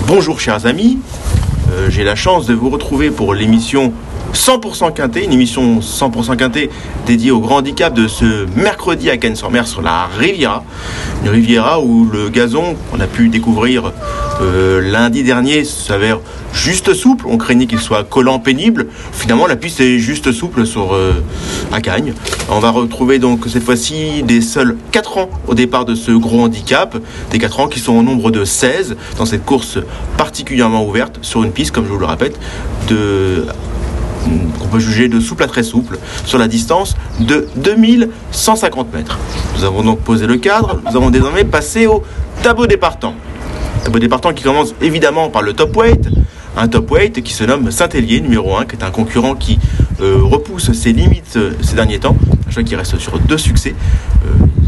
Bonjour chers amis, j'ai la chance de vous retrouver pour l'émission 100% Quintet, une émission 100% Quintet dédiée au grand handicap de ce mercredi à Cannes-sur-Mer sur la Riviera. Une Riviera où le gazon qu'on a pu découvrir lundi dernier s'avère juste souple. On craignait qu'il soit collant, pénible. Finalement la piste est juste souple à Cagnes. On va retrouver donc cette fois-ci des seuls 4 ans au départ de ce gros handicap. Des 4 ans qui sont au nombre de 16 dans cette course particulièrement ouverte sur une piste, comme je vous le répète, qu'on peut juger de souple à très souple, sur la distance de 2150 mètres. Nous avons donc posé le cadre, nous avons désormais passé au tableau des partants. Tableau des partants qui commence évidemment par le top weight, un top weight qui se nomme Saint-Hélier, numéro 1, qui est un concurrent qui repousse ses limites ces derniers temps, un cheval qui reste sur 2 succès.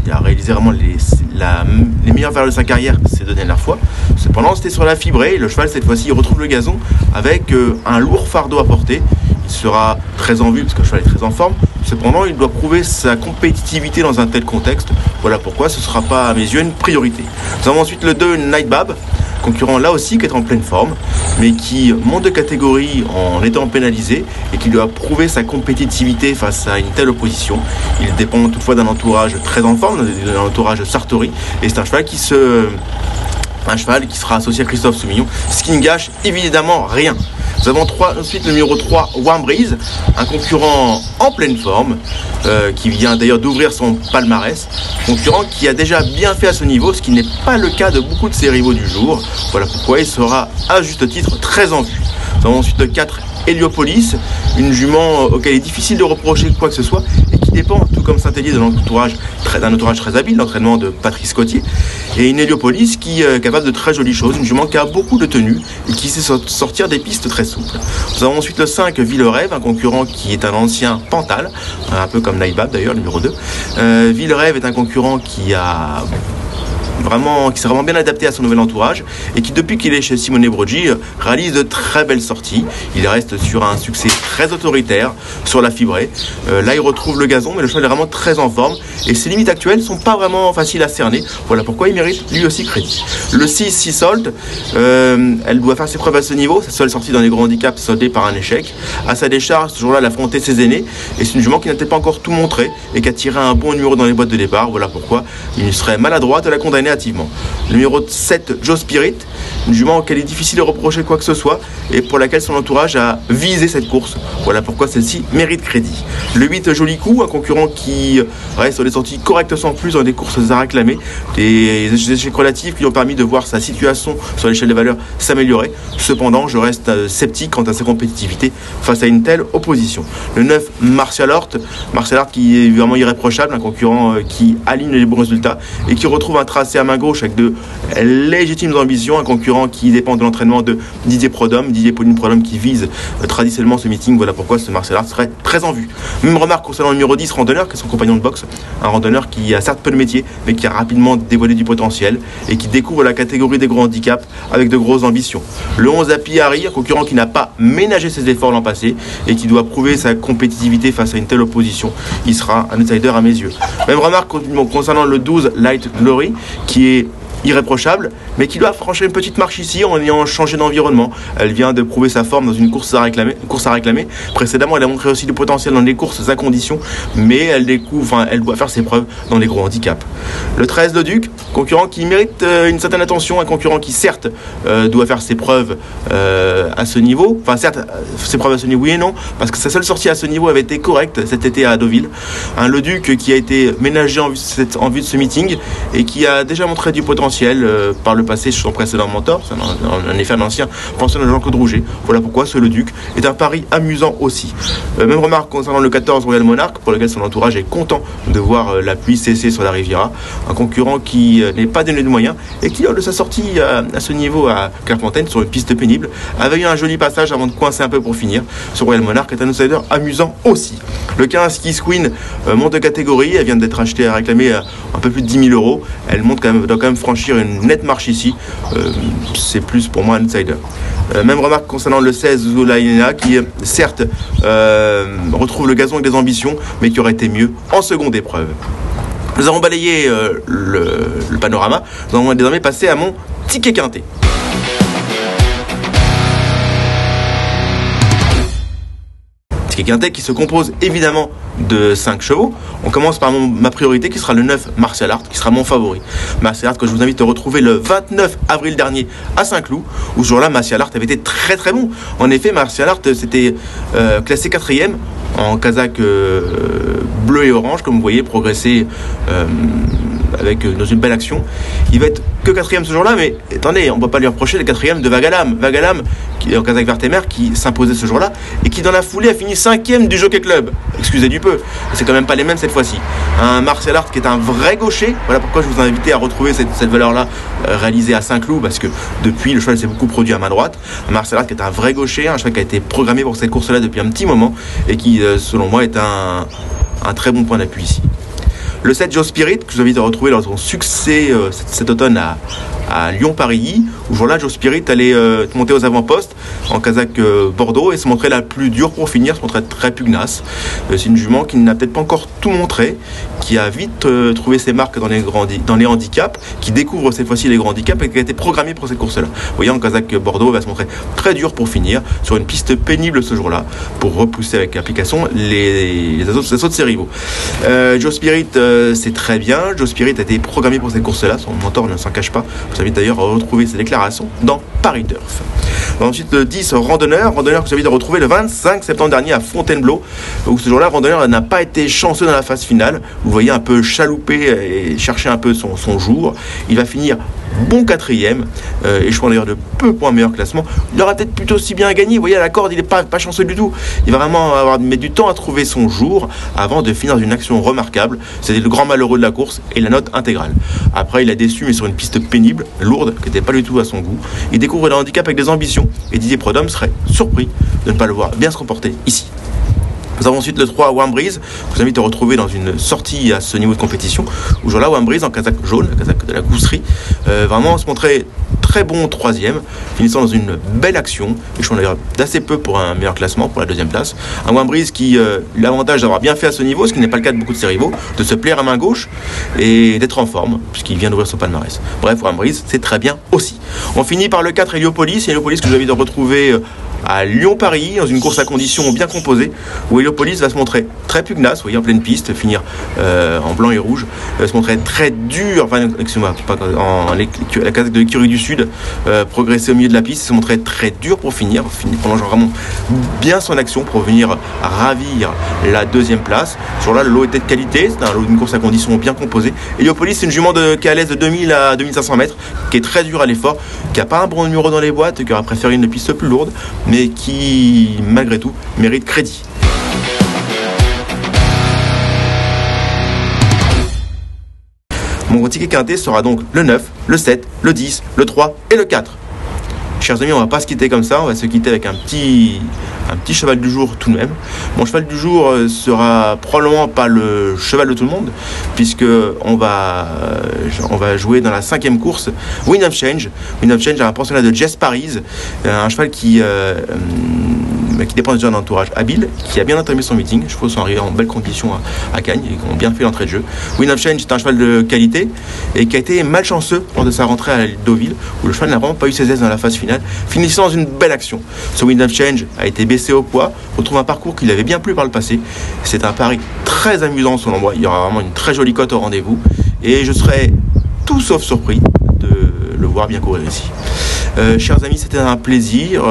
Il a réalisé vraiment les meilleures valeurs de sa carrière ces 2 dernières fois. Cependant, c'était sur la fibrée. Le cheval, cette fois-ci, il retrouve le gazon avec un lourd fardeau à porter. Il sera très en vue parce que le cheval est très en forme. Cependant, il doit prouver sa compétitivité dans un tel contexte. Voilà pourquoi ce ne sera pas, à mes yeux, une priorité. Nous avons ensuite le 2, Nightbab, concurrent là aussi qui est en pleine forme, mais qui monte de catégorie en étant pénalisé et qui doit prouver sa compétitivité face à une telle opposition. Il dépend toutefois d'un entourage très en forme, d'un entourage Sartori, et c'est un cheval qui sera associé à Christophe Soumillon, ce qui ne gâche évidemment rien. Nous avons ensuite le numéro 3, Warm Breeze, un concurrent en pleine forme, qui vient d'ailleurs d'ouvrir son palmarès, concurrent qui a déjà bien fait à ce niveau, ce qui n'est pas le cas de beaucoup de ses rivaux du jour. Voilà pourquoi il sera à juste titre très en vue. Nous avons ensuite le 4, Heliopolis, une jument auquel il est difficile de reprocher quoi que ce soit et qui dépend, tout comme Saint-Hélier, d'un entourage très habile, l'entraînement de Patrice Cotier, et une Heliopolis qui est capable de très jolies choses, une jument qui a beaucoup de tenue et qui sait sortir des pistes très souples. Nous avons ensuite le 5, Villerève, un concurrent qui est un ancien Pantal, un peu comme Nightbab d'ailleurs, numéro 2. Villerève est un concurrent qui s'est vraiment bien adapté à son nouvel entourage et qui, depuis qu'il est chez Simone Broggi, réalise de très belles sorties. Il reste sur un succès très autoritaire sur la fibrée. Là, il retrouve le gazon, mais le cheval est vraiment très en forme et ses limites actuelles ne sont pas vraiment faciles à cerner. Voilà pourquoi il mérite lui aussi crédit. Le 6, Seasalt, elle doit faire ses preuves à ce niveau. Sa seule sortie dans les grands handicaps soldée par un échec. À sa décharge, ce jour-là, elle affrontait ses aînés et c'est une jument qui n'a peut-être pas encore tout montré et qui a tiré un bon numéro dans les boîtes de départ. Voilà pourquoi il serait maladroit de la condamner hâtivement. Le numéro 7, Joe Spirit, une jument auquel il est difficile de reprocher quoi que ce soit et pour laquelle son entourage a visé cette course. Voilà pourquoi celle-ci mérite crédit. Le 8, Joli Coup, un concurrent qui reste sur des sorties correctes sans plus dans des courses à réclamer, des échecs relatifs qui lui ont permis de voir sa situation sur l'échelle des valeurs s'améliorer. Cependant, je reste sceptique quant à sa compétitivité face à une telle opposition. Le 9, Martial Art qui est vraiment irréprochable, un concurrent qui aligne les bons résultats et qui retrouve un tracé à main gauche avec de légitimes ambitions, un concurrent qui dépend de l'entraînement de Didier Pauline Prodhomme qui vise traditionnellement ce meeting. Voilà pourquoi ce Martial Art serait très en vue. Même remarque concernant le numéro 10, Randonneur, qui est son compagnon de boxe, un randonneur qui a certes peu de métier mais qui a rapidement dévoilé du potentiel et qui découvre la catégorie des gros handicaps avec de grosses ambitions. Le 11, Happy Harry, un concurrent qui n'a pas ménagé ses efforts l'an passé et qui doit prouver sa compétitivité face à une telle opposition. Il sera un outsider à mes yeux. Même remarque concernant le 12, Light Glory, qui est irréprochable, mais qui doit franchir une petite marche ici en ayant changé d'environnement. Elle vient de prouver sa forme dans une course à réclamer. Précédemment, elle a montré aussi du potentiel dans les courses à condition, mais elle doit faire ses preuves dans les gros handicaps. Le 13, le Duc, concurrent qui mérite une certaine attention, un concurrent qui certes doit faire ses preuves à ce niveau, ses preuves à ce niveau oui et non, parce que sa seule sortie à ce niveau avait été correcte cet été à Deauville. Le Duc qui a été ménagé en vue de ce meeting et qui a déjà montré du potentiel par le passé sur son précédent mentor, c'est en effet un ancien pensionnaire de Jean-Claude Rouget. Voilà pourquoi ce Le Duc est un pari amusant aussi. Même remarque concernant le 14, Royal Monarch, pour lequel son entourage est content de voir la pluie cesser sur la Riviera, un concurrent qui n'est pas donné de moyens et qui, lors de sa sortie à ce niveau à Clairefontaine sur une piste pénible, avait eu un joli passage avant de coincer un peu pour finir. Ce Royal Monarch est un outsider amusant aussi. Le 15, Kiss Queen, monte de catégorie, elle vient d'être achetée à réclamer un peu plus de 10 000 €. Elle doit quand même franchir une nette marche ici. C'est plus pour moi un outsider. Même remarque concernant le 16, Zulaina, qui certes retrouve le gazon avec des ambitions, mais qui aurait été mieux en seconde épreuve. Nous avons balayé le panorama. Nous allons désormais passer à mon ticket quintet. ticket quintet qui se compose évidemment de 5 chevaux. On commence par ma priorité qui sera le 9 Martial Art, qui sera mon favori. Martial Art que je vous invite à retrouver le 29 avril dernier à Saint-Cloud, où ce jour-là Martial Art avait été très très bon. En effet, Martial Art s'était classé 4e en casaque bleu et orange, comme vous voyez, progresser dans une belle action. Il va être que 4e ce jour-là, mais attendez, on ne peut pas lui reprocher le 4e de Vagalam. Vagalam, qui est en casaque vert et mer, qui s'imposait ce jour-là, et qui dans la foulée a fini 5e du Jockey Club. Excusez du peu, c'est quand même pas les mêmes cette fois-ci. Un Martial Art qui est un vrai gaucher, voilà pourquoi je vous ai invité à retrouver cette valeur-là réalisée à Saint-Cloud, parce que depuis, le cheval s'est beaucoup produit à main droite. Un Martial Art qui est un vrai gaucher, un cheval qui a été programmé pour cette course-là depuis un petit moment, et qui, selon moi, est un très bon point d'appui ici. Le 7 Joe Spirit, que je vous invite à retrouver dans son succès cet automne à Lyon-Paris, où jour-là, Joe Spirit allait monter aux avant-postes en casaque Bordeaux et se montrer la plus dure pour finir, se montrer très pugnace. C'est une jument qui n'a peut-être pas encore tout montré, qui a vite trouvé ses marques dans les handicaps, qui découvre cette fois-ci les grands handicaps et qui a été programmée pour cette course-là. Vous voyez, en casaque Bordeaux, elle va se montrer très dur pour finir, sur une piste pénible ce jour-là, pour repousser avec application les assauts de ses rivaux. Joe Spirit, c'est très bien. Joe Spirit a été programmé pour cette course-là, son mentor ne s'en cache pas. Je vous invite d'ailleurs à retrouver ses déclarations dans Paris Turf. Ensuite, le 10 Randonneur que je vous invite à retrouver le 25 septembre dernier à Fontainebleau, où ce jour-là, Randonneur n'a pas été chanceux dans la phase finale. Vous voyez, un peu chaloupé et chercher un peu son jour. Il va finir bon 4e, échouant d'ailleurs de peu points meilleur classement. Il aura peut-être plutôt si bien gagné. Vous voyez, à la corde, il n'est pas chanceux du tout. Il va vraiment mettre du temps à trouver son jour avant de finir dans une action remarquable. C'était le grand malheureux de la course et la note intégrale. Après, il a déçu, mais sur une piste pénible, lourde, qui n'était pas du tout à son goût. Il découvre le handicap avec des ambitions et Didier Prudhomme serait surpris de ne pas le voir bien se comporter ici. Nous avons ensuite le 3 Wambrise, que je vous invite à retrouver dans une sortie à ce niveau de compétition, où jour-là, Wambrise en casaque jaune, la casaque de la gousserie, vraiment se montrait très bon 3e, finissant dans une belle action, échouant d'ailleurs d'assez peu pour un meilleur classement, pour la 2e place. Un Wambrise qui a l'avantage d'avoir bien fait à ce niveau, ce qui n'est pas le cas de beaucoup de ses rivaux, de se plaire à main gauche et d'être en forme, puisqu'il vient d'ouvrir son palmarès. Bref, Wambrise, c'est très bien aussi. On finit par le 4 Héliopolis que je vous invite à retrouver à Lyon-Paris, dans une course à conditions bien composée, où Héliopolis va se montrer très pugnace, vous voyez, en pleine piste, finir en blanc et rouge, va se montrer très dur, enfin, excusez-moi, la casaque de l'écurie du Sud, progresser au milieu de la piste, se montrer très dur pour finir, prolongeant vraiment bien son action pour venir ravir la 2e place. Sur là, le lot était de qualité, c'est un lot d'une course à conditions bien composée. Héliopolis, c'est une jument qui est à l'aise de 2000 à 2500 mètres, qui est très dur à l'effort, qui n'a pas un bon numéro dans les boîtes, qui aurait préféré une piste plus lourde, mais qui, malgré tout, mérite crédit. Mon ticket quintet sera donc le 9, le 7, le 10, le 3 et le 4. Chers amis, on ne va pas se quitter comme ça, on va se quitter avec un petit cheval du jour tout de même. Mon cheval du jour sera probablement pas le cheval de tout le monde, puisque on va jouer dans la 5e course Wind of Change. Wind of Change est un pensionnat de Jess Paris, un cheval qui dépend déjà d'un entourage habile, qui a bien entamé son meeting. Les chevaux sont arrivés en belles conditions à Cagnes et qui ont bien fait l'entrée de jeu. Wind of Change est un cheval de qualité et qui a été malchanceux lors de sa rentrée à Deauville, où le cheval n'a vraiment pas eu ses aises dans la phase finale, finissant dans une belle action. Ce Wind of Change a été baissé au poids, retrouve un parcours qui l'avait bien plu par le passé. C'est un pari très amusant selon moi. Il y aura vraiment une très jolie cote au rendez-vous et je serai tout sauf surpris de le voir bien courir ici. Chers amis, c'était un plaisir.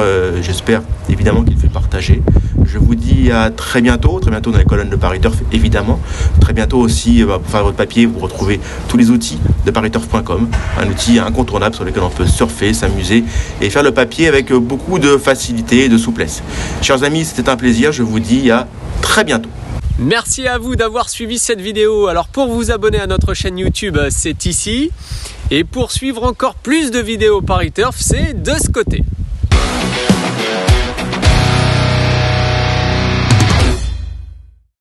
J'espère évidemment qu'il fait partager. Je vous dis à très bientôt dans les colonnes de Paris Turf, évidemment. Très bientôt aussi, pour faire votre papier, vous retrouvez tous les outils de pariturf.com, un outil incontournable sur lequel on peut surfer, s'amuser et faire le papier avec beaucoup de facilité et de souplesse. Chers amis, c'était un plaisir. Je vous dis à très bientôt. Merci à vous d'avoir suivi cette vidéo. Alors pour vous abonner à notre chaîne YouTube, c'est ici. Et pour suivre encore plus de vidéos Paris Turf, c'est de ce côté.